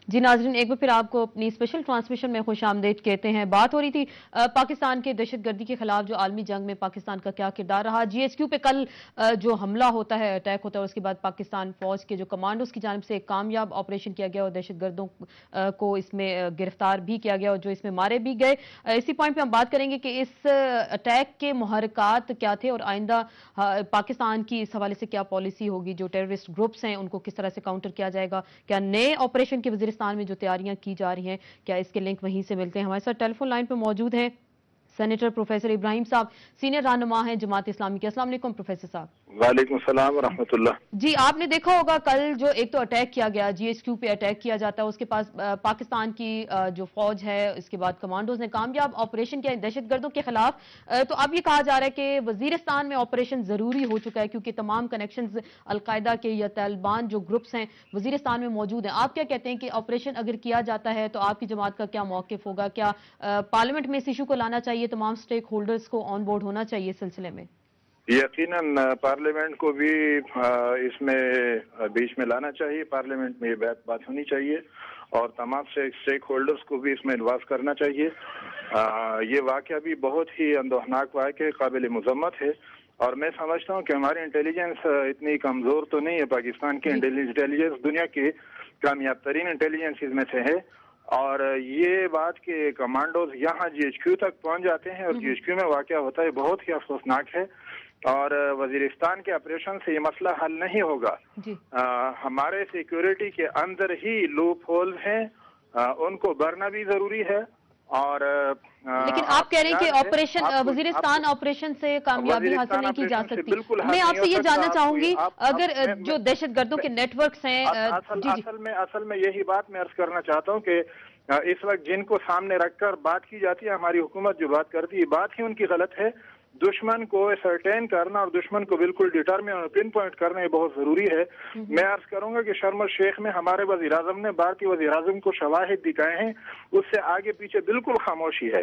جی ناظرین، ایک بار پھر آپ کو اپنی اسپیشل ٹرانسمیشن میں خوش آمدید کہتے ہیں۔ بات ہو رہی تھی پاکستان کے دہشت گردی کے خلاف جو عالمی جنگ میں پاکستان کا کیا کردار رہا۔ جی ایچ کیو پہ کل جو حملہ ہوتا ہے، اٹیک ہوتا ہے، اس کے بعد پاکستان فوج کے جو کمانڈوز کی جانب سے ایک کامیاب آپریشن کیا گیا اور دہشت گردوں کو اس میں گرفتار بھی کیا گیا اور جو اس میں مارے بھی گئے۔ اسی پوائنٹ پہ ہم بات کریں گے کہ اس اٹیک کے محرکات کیا تھے اور آئندہ پاکستان کی اس حوالے سے کیا پالیسی ہوگی، جو ٹیررسٹ گروپس ہیں ان کو کس طرح سے کاؤنٹر کیا جائے گا، کیا نئے آپریشن کے وزیرستان میں جو تیاریاں کی جا رہی ہیں کیا اس کے لنک وہیں سے ملتے ہیں۔ ہمارے ساتھ ٹیلی فون لائن پہ موجود ہیں سینیٹر پروفیسر ابراہیم صاحب، سینئر رہنما ہیں جماعت اسلامی کے۔ السلام علیکم پروفیسر صاحب۔ وعلیکم السلام ورحمۃ اللہ۔ جی آپ نے دیکھا ہوگا کل جو ایک تو اٹیک کیا گیا، جی ایچ کیو پہ اٹیک کیا جاتا ہے، اس کے پاس پاکستان کی جو فوج ہے، اس کے بعد کمانڈوز نے کامیاب آپریشن کیا دہشت گردوں کے خلاف۔ تو اب یہ کہا جا رہا ہے کہ وزیرستان میں آپریشن ضروری ہو چکا ہے کیونکہ تمام کنیکشنز القاعدہ کے یا طالبان جو گروپس ہیں وزیرستان میں موجود ہیں۔ آپ کیا کہتے ہیں کہ آپریشن اگر کیا جاتا ہے تو آپ کی جماعت کا کیا موقف ہوگا؟ کیا پارلیمنٹ میں اس ایشو کو لانا چاہیے، تمام سٹیک ہولڈرز کو آن بورڈ ہونا چاہیے اس سلسلے میں؟ یقیناً پارلیمنٹ کو بھی اس میں بیچ میں لانا چاہیے، پارلیمنٹ میں یہ بات ہونی چاہیے اور تمام اسٹیک ہولڈرز کو بھی اس میں انوالو کرنا چاہیے۔ یہ واقعہ بھی بہت ہی اندوہناک واقعہ، قابل مذمت ہے، اور میں سمجھتا ہوں کہ ہماری انٹیلیجنس اتنی کمزور تو نہیں ہے۔ پاکستان کی انٹیلیجنس دنیا کی کامیاب ترین انٹیلیجنس میں سے ہے، اور یہ بات کہ کمانڈوز یہاں جی ایچ کیو تک پہنچ جاتے ہیں اور جی ایچ کیو میں واقعہ ہوتا ہے، بہت ہی افسوسناک ہے، اور وزیرستان کے آپریشن سے یہ مسئلہ حل نہیں ہوگا۔ ہمارے سیکیورٹی کے اندر ہی لوپ ہول ہیں، ان کو بھرنا بھی ضروری ہے۔ اور لیکن آپ کہہ رہے ہیں کہ آپریشن وزیرستان آپریشن سے کامیابی حاصل نہیں کی جا سکتی۔ میں آپ سے یہ جاننا چاہوں گی اگر جو دہشت گردوں کے نیٹ ورکس ہیں، اصل میں یہی بات میں عرض کرنا چاہتا ہوں کہ اس وقت جن کو سامنے رکھ کر بات کی جاتی ہے، ہماری حکومت جو بات کرتی ہے، بات ہی ان کی غلط ہے۔ دشمن کو سرٹین کرنا اور دشمن کو بالکل ڈیٹرمن اور پن پوائنٹ کرنا یہ بہت ضروری ہے۔ میں عرض کروں گا کہ شرم الشیخ میں ہمارے وزیر اعظم نے بھارتی وزیر اعظم کو شواہد دکھائے ہیں، اس سے آگے پیچھے بالکل خاموشی ہے۔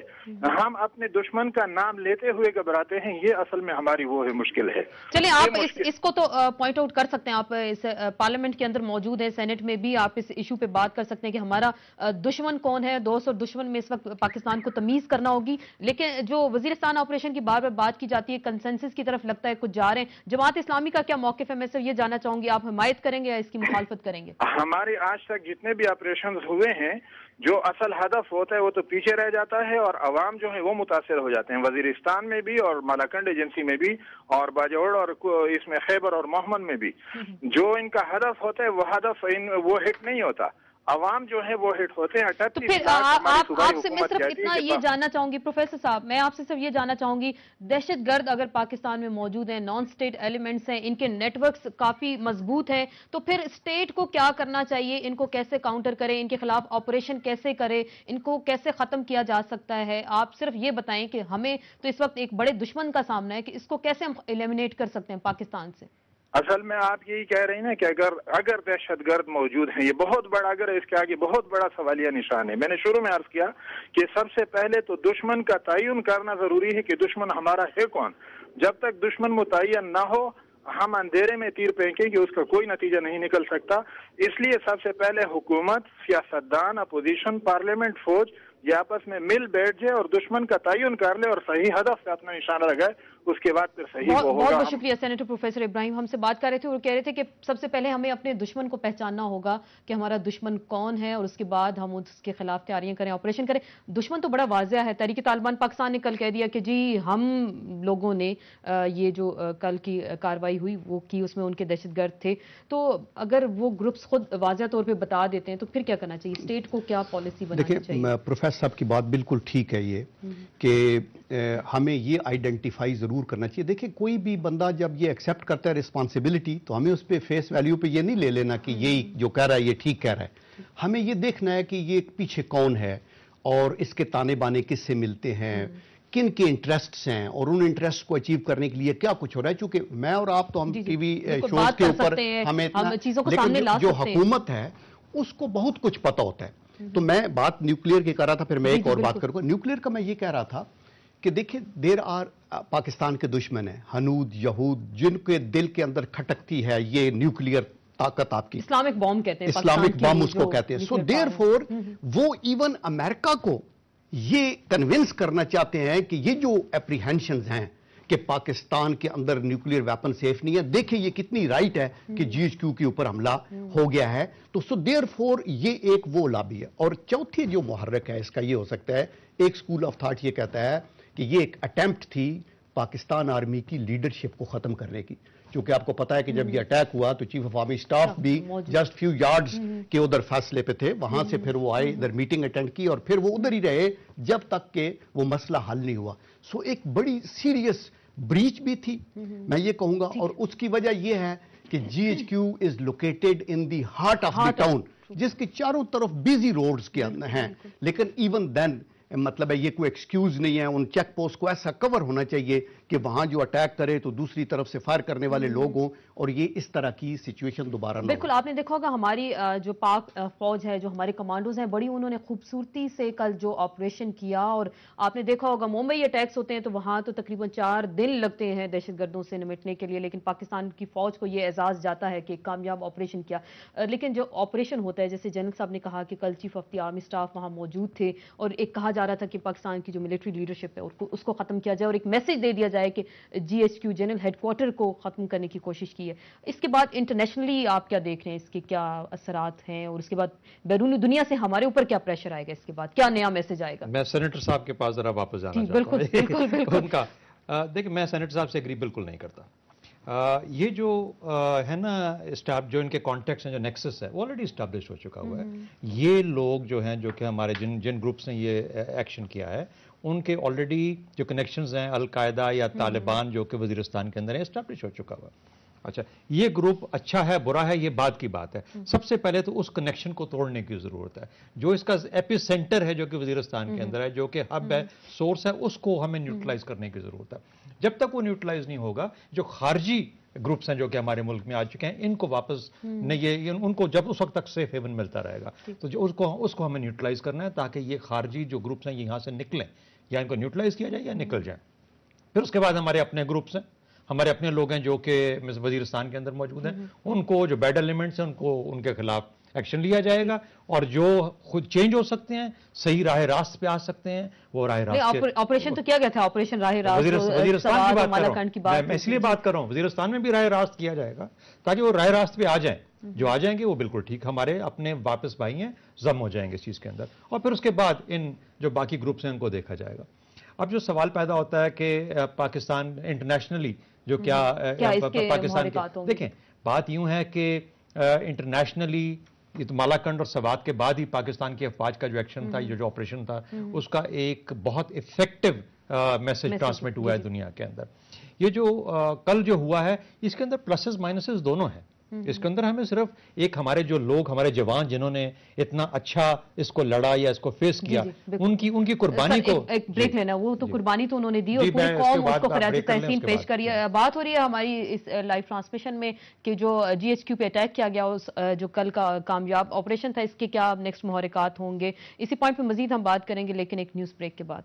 ہم اپنے دشمن کا نام لیتے ہوئے گھبراتے ہیں، یہ اصل میں ہماری وہ مشکل ہے۔ چلیں آپ اس کو تو پوائنٹ آؤٹ کر سکتے ہیں، آپ اس پارلیمنٹ کے اندر موجود ہیں، سینٹ میں بھی آپ اس ایشو پہ بات کر سکتے ہیں کہ ہمارا دشمن کون ہے، دوست اور دشمن میں اس وقت پاکستان کو تمیز کرنا ہوگی۔ لیکن جو وزیرستان آپریشن کی بار بار بات کی جاتی ہے، کنسنسس کی طرف لگتا ہے کچھ جا رہے ہیں، جماعت اسلامی کا کیا موقف ہے؟ میں صرف یہ جاننا چاہوں گی آپ حمایت کریں گے یا اس کی مخالفت کریں گے؟ ہمارے آج تک جتنے بھی آپریشنز ہوئے ہیں، جو اصل ہدف ہوتا ہے وہ تو پیچھے رہ جاتا ہے اور عوام جو ہے وہ متاثر ہو جاتے ہیں، وزیرستان میں بھی اور مالاکنڈ ایجنسی میں بھی اور باجوڑ اور اس میں خیبر اور محمد میں بھی۔ جو ان کا ہدف ہوتا ہے وہ ہدف وہ ہٹ نہیں ہوتا، عوام جو ہے وہ ہٹ ہوتے ہیں۔ تو پھر آپ سے میں صرف اتنا یہ جاننا چاہوں گی پروفیسر صاحب، میں آپ سے صرف یہ جاننا چاہوں گی، دہشت گرد اگر پاکستان میں موجود ہیں، نان سٹیٹ ایلیمنٹس ہیں، ان کے نیٹ ورکس کافی مضبوط ہیں، تو پھر اسٹیٹ کو کیا کرنا چاہیے؟ ان کو کیسے کاؤنٹر کرے، ان کے خلاف آپریشن کیسے کرے، ان کو کیسے ختم کیا جا سکتا ہے؟ آپ صرف یہ بتائیں کہ ہمیں تو اس وقت ایک بڑے دشمن کا سامنا ہے کہ اس کو کیسے ہم ایلیمنیٹ کر سکتے ہیں پاکستان سے؟ اصل میں آپ یہی کہہ رہے ہیں نا کہ اگر دہشت گرد موجود ہیں، یہ بہت بڑا، اگر اس کے آگے بہت بڑا سوالیہ نشان ہے۔ میں نے شروع میں عرض کیا کہ سب سے پہلے تو دشمن کا تعین کرنا ضروری ہے کہ دشمن ہمارا ہے کون۔ جب تک دشمن متعین نہ ہو، ہم اندھیرے میں تیر پھینکیں کہ اس کا کوئی نتیجہ نہیں نکل سکتا۔ اس لیے سب سے پہلے حکومت، سیاستدان، اپوزیشن، پارلیمنٹ، فوج یہ آپس میں مل بیٹھ جائے اور دشمن کا تعین کر لے اور صحیح ہدف پہ اپنا نشانہ لگائے، اس کے بعد پھر صحیح وہ ہوگا۔ بہت شکریہ سینیٹر پروفیسر ابراہیم، ہم سے بات کر رہے تھے اور کہہ رہے تھے کہ سب سے پہلے ہمیں اپنے دشمن کو پہچاننا ہوگا کہ ہمارا دشمن کون ہے، اور اس کے بعد ہم اس کے خلاف تیاریاں کریں، آپریشن کریں۔ دشمن تو بڑا واضح ہے، تحریک طالبان پاکستان نے کل کہہ دیا کہ جی ہم لوگوں نے یہ جو کل کی کارروائی ہوئی وہ کی، اس میں ان کے دہشت گرد تھے۔ تو اگر وہ گروپس خود واضح طور پہ بتا دیتے ہیں تو پھر کیا کرنا چاہیے؟ اسٹیٹ کو کیا پالیسی بنانی چاہیے؟ دیکھیں پروفیسر صاحب کی بات بالکل ٹھیک ہے یہ کہ ہمیں یہ آئیڈینٹیفائی ضرور کرنا چاہیے۔ دیکھیں کوئی بھی بندہ جب یہ ایکسیپٹ کرتا ہے رسپانسبلٹی تو ہمیں اس پہ فیس ویلیو پہ یہ نہیں لے لینا کہ یہی جو کہہ رہا ہے یہ ٹھیک کہہ رہا ہے۔ ہمیں یہ دیکھنا ہے کہ یہ پیچھے کون ہے اور اس کے تانے بانے کس سے ملتے ہیں، کن کے انٹرسٹس ہیں، اور ان انٹرسٹ کو اچیو کرنے کے لیے کیا کچھ ہو رہا ہے۔ چونکہ میں اور آپ تو ہم ٹی وی شوز کے اوپر ہمیں لیکن جو حکومت ہے اس کو بہت کچھ پتہ ہوتا ہے۔ تو میں بات نیوکلیئر کی کر رہا تھا، پھر میں ایک اور بات کروں گا نیوکلیئر کا۔ میں یہ کہہ رہا تھا کہ دیکھیں دیر آر پاکستان کے دشمن ہیں، ہنود، یہود، جن کے دل کے اندر کھٹکتی ہے یہ نیوکلیئر طاقت آپ کی اسلامک بام کہتے ہیں، اسلامک بم اس کو کہتے ہیں. سو دیر فور وہ ایون امریکہ کو یہ کنونس کرنا چاہتے ہیں کہ یہ جو اپریہینشنز ہیں کہ پاکستان کے اندر نیوکلیر ویپن سیف نہیں ہے، دیکھیں یہ کتنی رائٹ ہے کہ جی ایچ کیو کے اوپر حملہ ہو گیا ہے. تو سو دیر فور یہ ایک وہ لابی ہے. اور چوتھی جو محرک ہے اس کا یہ ہو سکتا ہے، ایک اسکول آف تھاٹ یہ کہتا ہے کہ یہ ایک اٹیمپٹ تھی پاکستان آرمی کی لیڈرشپ کو ختم کرنے کی. چونکہ آپ کو پتا ہے کہ جب یہ اٹیک ہوا تو چیف آف آرمی اسٹاف بھی جسٹ فیو یارڈز کے ادھر فاصلے پہ تھے، وہاں سے پھر وہ آئے ادھر میٹنگ اٹینڈ کی اور پھر وہ ادھر ہی رہے جب تک کہ وہ مسئلہ حل نہیں ہوا. سو ایک بڑی سیریس بریچ بھی تھی میں یہ کہوں گا. اور اس کی وجہ یہ ہے کہ G H Q is located in the heart of the town, جس کی چاروں طرف بیزی روڈز کے ہیں. لیکن ایون دین مطلب ہے یہ کوئی ایکسکیوز نہیں ہے. ان چیک پوسٹ کو ایسا کور ہونا چاہیے کہ وہاں جو اٹیک کرے تو دوسری طرف سے فائر کرنے والے لوگ ہوں اور یہ اس طرح کی سچویشن دوبارہ نہ ہو. بالکل آپ نے دیکھا ہوگا ہماری جو پاک فوج ہے، جو ہمارے کمانڈوز ہیں، بڑی انہوں نے خوبصورتی سے کل جو آپریشن کیا. اور آپ نے دیکھا ہوگا ممبئی اٹیکس ہوتے ہیں تو وہاں تو تقریباً 4 دن لگتے ہیں دہشت گردوں سے نمٹنے کے لیے، لیکن پاکستان کی فوج کو یہ اعزاز جاتا ہے کہ کامیاب آپریشن کیا. لیکن جو آپریشن ہوتا ہے، جیسے جنرل صاحب نے کہا کہ کل chief of the army staff وہاں موجود تھے اور ایک کہا جا رہا تھا کہ پاکستان کی جو ملٹری لیڈرشپ ہے اس کو ختم کیا جائے اور ایک میسج دے دیا جائے کہ G H Q general headquarter کو ختم کرنے کی کوشش کی ہے. اس کے بعد انٹرنیشنلی آپ کیا دیکھ رہے ہیں، اس کے کیا اثرات ہیں اور اس کے بعد بیرونی دنیا سے ہمارے اوپر کیا پریشر آئے گا، اس کے بعد کیا نیا میسج آئے گا؟ میں سینیٹر صاحب کے پاس ذرا واپس جانا چاہتا ہوں. بالکل ان کا دیکھیں میں سینیٹر صاحب سے ایگری بالکل نہیں کرتا. یہ جو ہے نا اسٹاف جو ان کے کانٹیکٹس ہیں، جو نیکسس ہے وہ آلریڈی اسٹیبلش ہو چکا ہوا ہے. یہ لوگ جو ہیں جو کہ ہمارے جن گروپس نے یہ ایکشن کیا ہے ان کے آلریڈی جو کنیکشنز ہیں القاعدہ یا طالبان جو کہ وزیرستان کے اندر ہیں اسٹیبلش ہو چکا ہوا ہے. اچھا یہ گروپ اچھا ہے برا ہے یہ بعد کی بات ہے. سب سے پہلے تو اس کنیکشن کو توڑنے کی ضرورت ہے. جو اس کا ایپی سینٹر ہے جو کہ وزیرستان کے اندر ہے، جو کہ ہب ہے، سورس ہے، اس کو ہمیں نیوٹرلائز کرنے کی ضرورت ہے. جب تک وہ نیوٹرلائز نہیں ہوگا جو خارجی گروپس ہیں جو کہ ہمارے ملک میں آ چکے ہیں ان کو واپس نہیں، ان کو جب اس وقت تک سیف ہیون ملتا رہے گا تو جو اس کو ہمیں نیوٹرلائز کرنا ہے تاکہ یہ خارجی جو گروپس ہیں یہاں سے نکلیں، یا ان کو نیوٹرلائز کیا جائے یا نکل جائیں. پھر اس کے بعد ہمارے اپنے گروپس ہیں، ہمارے اپنے لوگ ہیں جو کہ وزیرستان کے اندر موجود ہیں، ان کو جو بیڈ ایلیمنٹس ہیں ان کے خلاف ایکشن لیا جائے گا. اور جو خود چینج ہو سکتے ہیں، صحیح راہ راست پہ آ سکتے ہیں، وہ راہ راست. آپریشن تو کیا گیا تھا، آپریشن راہ راست وزیرستان کی بات میں اس لیے بات کر رہا ہوں، وزیرستان میں بھی راہ راست کیا جائے گا تاکہ وہ راہ راست پہ آ جائیں. جو آ جائیں گے وہ بالکل ٹھیک ہمارے اپنے واپس بھائی ہیں، ضم ہو جائیں گے اس چیز کے اندر. اور پھر اس کے بعد ان جو باقی گروپس ہیں ان کو دیکھا جائے گا. اب جو سوال پیدا ہوتا ہے کہ پاکستان انٹرنیشنلی جو کیا پاکستان کے، دیکھیں بات یوں ہے کہ انٹرنیشنلی یہ تو مالاکنڈ اور سوات کے بعد ہی پاکستان کی افواج کا جو ایکشن تھا، یہ جو آپریشن تھا، اس کا ایک بہت افیکٹو میسج ٹرانسمٹ ہوا ہے دنیا کے اندر. یہ جو کل جو ہوا ہے اس کے اندر پلسز مائنسز دونوں ہیں. اس کے اندر ہمیں صرف ایک ہمارے جو لوگ، ہمارے جوان جنہوں نے اتنا اچھا اس کو لڑا یا اس کو فیس کیا، ان کی قربانی کو ایک بریک لینا، وہ تو قربانی تو انہوں نے دی اور پوری قوم اس کو خراج تحسین پیش کری. بات ہو رہی ہے ہماری اس لائیو ٹرانسمیشن میں کہ جو جی ایچ کیو پہ اٹیک کیا گیا، اس جو کل کا کامیاب آپریشن تھا، اس کے کیا نیکسٹ محرکات ہوں گے، اسی پوائنٹ پہ مزید ہم بات کریں گے لیکن ایک نیوز بریک کے بعد.